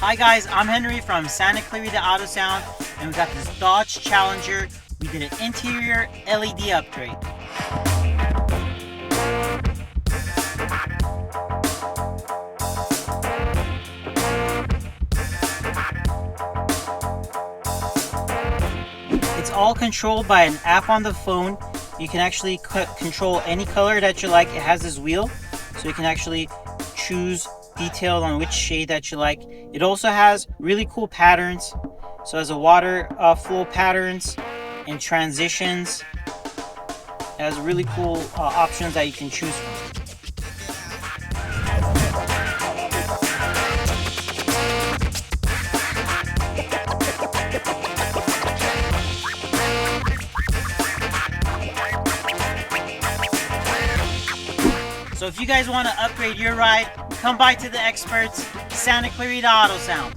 Hi guys, I'm Henry from Santa Clarita Auto Sound, and we got this Dodge Challenger. We did an interior LED upgrade. It's all controlled by an app on the phone. You can actually control any color that you like. It has this wheel, so you can actually choose detailed on which shade that you like. It also has really cool patterns. So it has a water flow patterns and transitions. It has really cool options that you can choose from. So if you guys want to upgrade your ride, come by to the experts, Santa Clarita Auto Sound.